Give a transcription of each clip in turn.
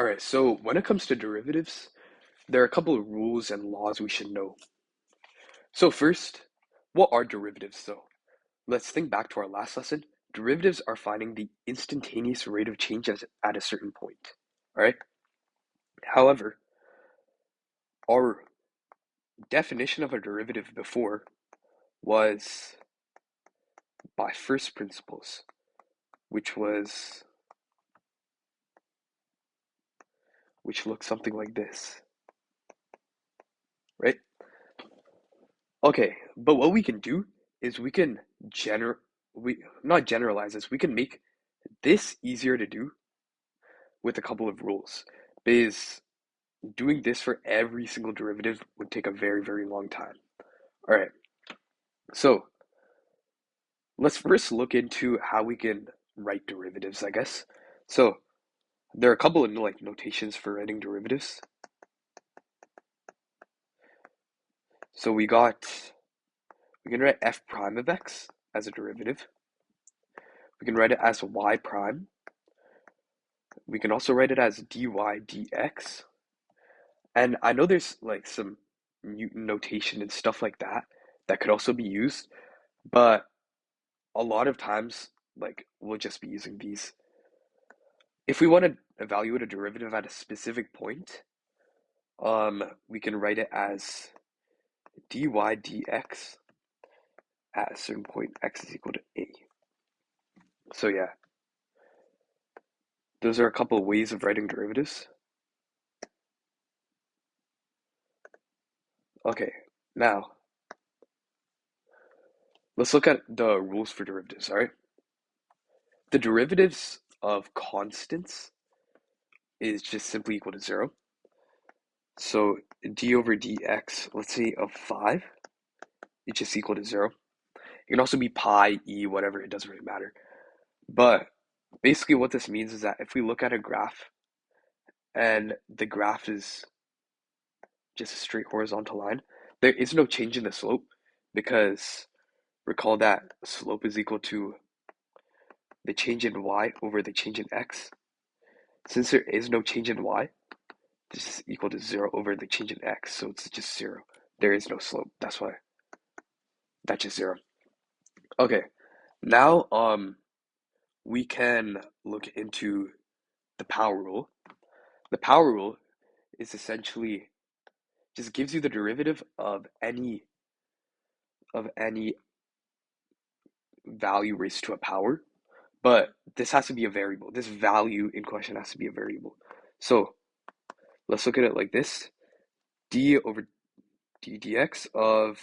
All right, so when it comes to derivatives, there are a couple of rules and laws we should know. So first, what are derivatives though? Let's think back to our last lesson. Derivatives are finding the instantaneous rate of change at a certain point. All right? However, our definition of a derivative before was by first principles, which was which looks something like this, right? Okay, but what we can do is we can we not generalize this, we can make this easier to do with a couple of rules. Because doing this for every single derivative would take a very, very long time. All right, so let's first look into how we can write derivatives, I guess. So there are a couple of like notations for writing derivatives. So we can write f prime of x as a derivative. We can write it as y prime. We can also write it as dy dx. And I know there's like some Newton notation and stuff like that that could also be used, but a lot of times, like, we'll just be using these. If we want to evaluate a derivative at a specific point, we can write it as dy dx at a certain point x is equal to a. So yeah, those are a couple of ways of writing derivatives. Okay, now let's look at the rules for derivatives, all right? The derivatives of constants is just simply equal to 0. So d over dx, let's say of 5, is just equal to 0. It can also be pi, e, whatever, it doesn't really matter. But basically what this means is that if we look at a graph and the graph is just a straight horizontal line, there is no change in the slope because recall that slope is equal to the change in y over the change in x. Since there is no change in y, this is equal to 0 over the change in x, so it's just 0. There is no slope. That's why that's just 0. Okay, now we can look into the power rule. The power rule is essentially just gives you the derivative of any value raised to a power, but this has to be a variable. This value in question has to be a variable. So let's look at it like this: d over d dx of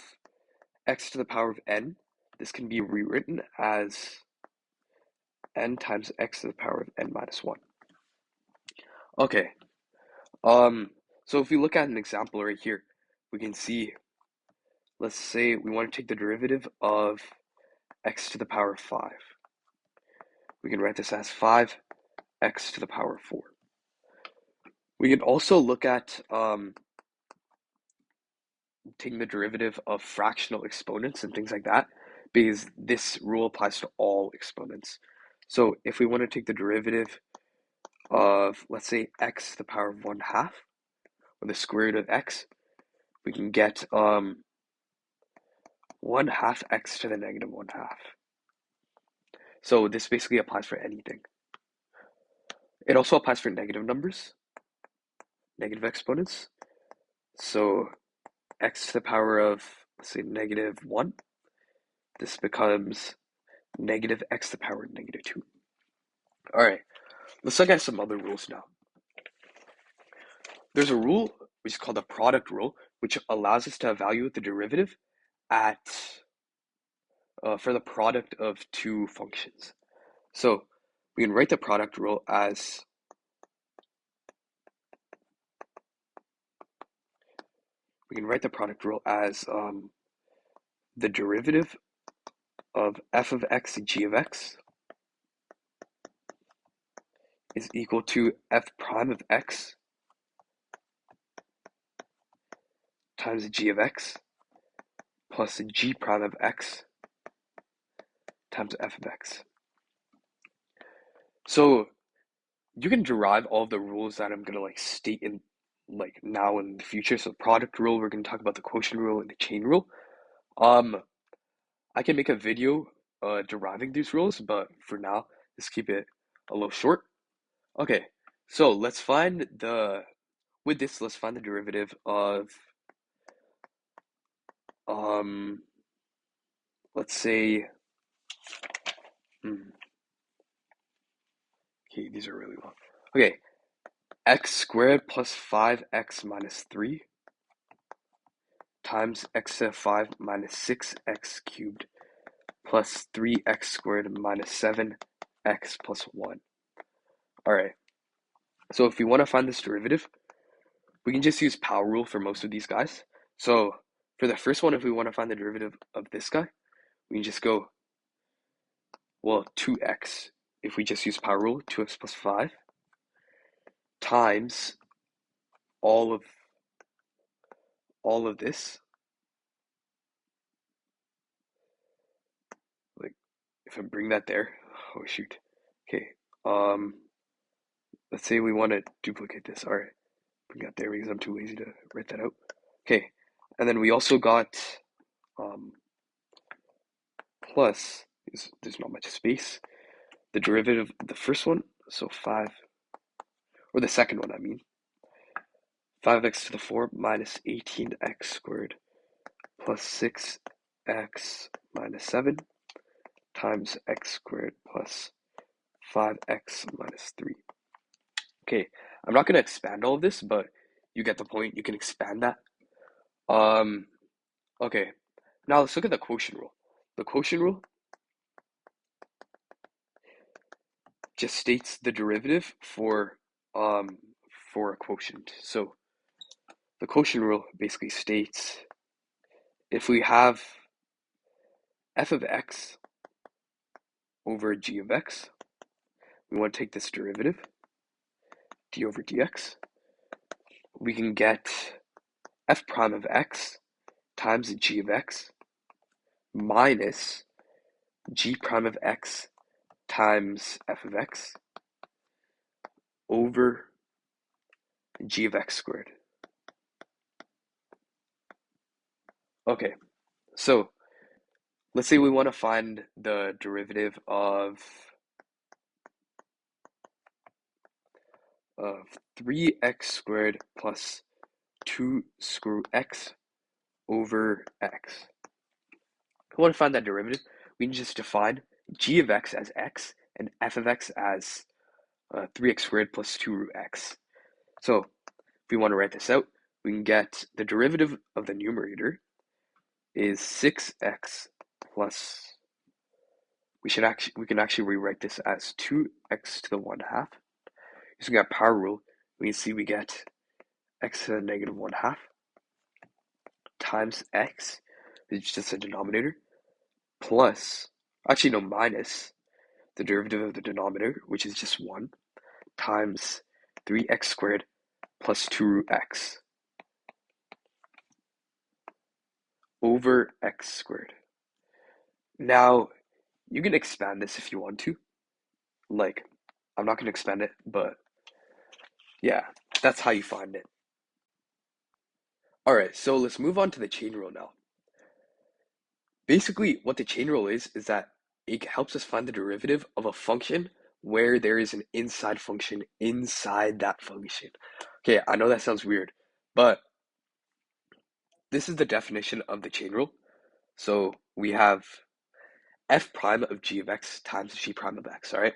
x to the power of n. This can be rewritten as n times x to the power of n minus 1. Okay, um, so if we look at an example right here, we can see, let's say we want to take the derivative of x to the power of 5. We can write this as 5x to the power of 4. We can also look at taking the derivative of fractional exponents and things like that, because this rule applies to all exponents. So if we want to take the derivative of, let's say, x to the power of 1/2, or the square root of x, we can get 1/2 x to the negative 1/2. So this basically applies for anything. It also applies for negative numbers, negative exponents. So x to the power of, let's say, negative 1, this becomes negative x to the power of negative 2. All right, let's look at some other rules now. There's a rule which is called the product rule, which allows us to evaluate the derivative at for the product of two functions. So we can write the product rule as the derivative of f of x g of x is equal to f prime of x times g of x plus g prime of x times f of x. So you can derive all of the rules that I'm gonna like state in like now and in the future. So product rule, we're gonna talk about the quotient rule and the chain rule. Um, I can make a video deriving these rules, but for now, let's keep it a little short. Okay, so let's find the derivative of um let's say hmm, okay, these are really long. Okay, x squared plus 5x minus 3 times x to the 5 minus 6x cubed plus 3x squared minus 7x plus 1. All right, so if we want to find this derivative, we can just use power rule for most of these guys. So for the first one, if we want to find the derivative of this guy, we can just go, well, 2x. If we just use power rule, 2x plus 5 times all of this. Like if I bring that there, oh shoot. Okay. Um, let's say we want to duplicate this. All right, bring that there because I'm too lazy to write that out. Okay, and then we also got um plus. There's not much space. The derivative of the first one, so 5, or the second one, I mean, 5x to the 4 minus 18x squared plus 6x minus 7 times x squared plus 5x minus 3. Okay, I'm not going to expand all of this, but you get the point. You can expand that. Um, okay, now let's look at the quotient rule. The quotient rule just states the derivative um, for a quotient. So the quotient rule basically states if we have f of x over g of x, we want to take this derivative, d over dx, we can get f prime of x times g of x minus g prime of x times f of x over g of x squared. Okay, so let's say we want to find the derivative of 3x squared plus 2 screw x over x. If we want to find that derivative, we can just define g of x as x and f of x as 3x squared plus 2 root x. So if we want to write this out, we can get the derivative of the numerator is 6x plus, we can actually rewrite this as 2x to the 1 half. Using our power rule, we can see we get x to the negative 1 half times x, it's just a denominator, plus, actually no, minus the derivative of the denominator, which is just 1, times 3x squared plus 2 root x over x squared. Now, you can expand this if you want to. Like, I'm not going to expand it, but yeah, that's how you find it. All right, so let's move on to the chain rule now. Basically, what the chain rule is that it helps us find the derivative of a function where there is an inside function inside that function. Okay, I know that sounds weird, but this is the definition of the chain rule. So we have f prime of g of x times g prime of x, all right?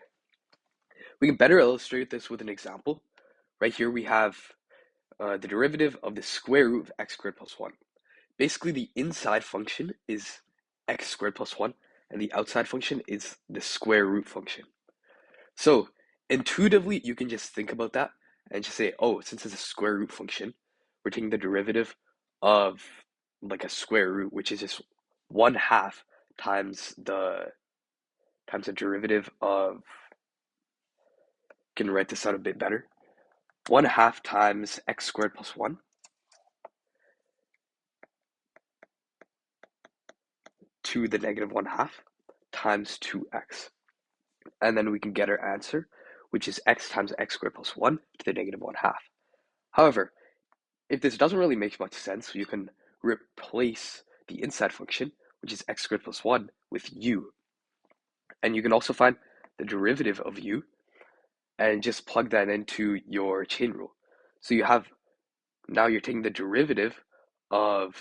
We can better illustrate this with an example. Right here we have the derivative of the square root of x squared plus 1. Basically, the inside function is x squared plus 1, and the outside function is the square root function. So intuitively, you can just think about that and just say, oh, since it's a square root function, we're taking the derivative of like a square root, which is just 1 half times the derivative of, can write this out a bit better, 1 half times x squared plus 1 to the negative 1 half times 2x. And then we can get our answer, which is x times x squared plus 1 to the negative 1 half. However, if this doesn't really make much sense, you can replace the inside function, which is x squared plus 1, with u. And you can also find the derivative of u and just plug that into your chain rule. So you have, now you're taking the derivative of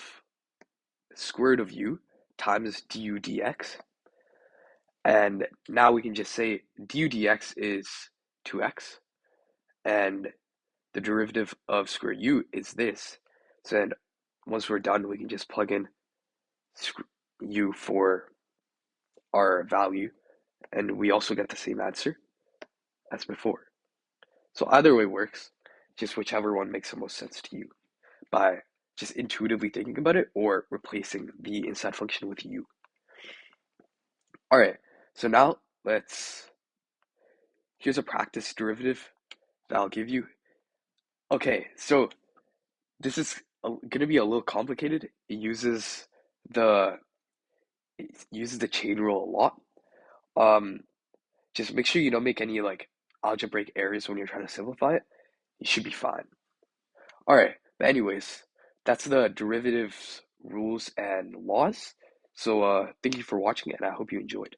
square root of u times du dx. And now we can just say du dx is 2x, and the derivative of square u is this. So then once we're done, we can just plug in u for our value, and we also get the same answer as before. So either way works, just whichever one makes the most sense to you by just intuitively thinking about it or replacing the inside function with u. All right, so now here's a practice derivative that I'll give you. Okay, so this is going to be a little complicated. The it uses the chain rule a lot. Um, just make sure you don't make any like algebraic errors when you're trying to simplify it. You should be fine. All right, but anyways, that's the derivatives rules and laws. So thank you for watching, and I hope you enjoyed.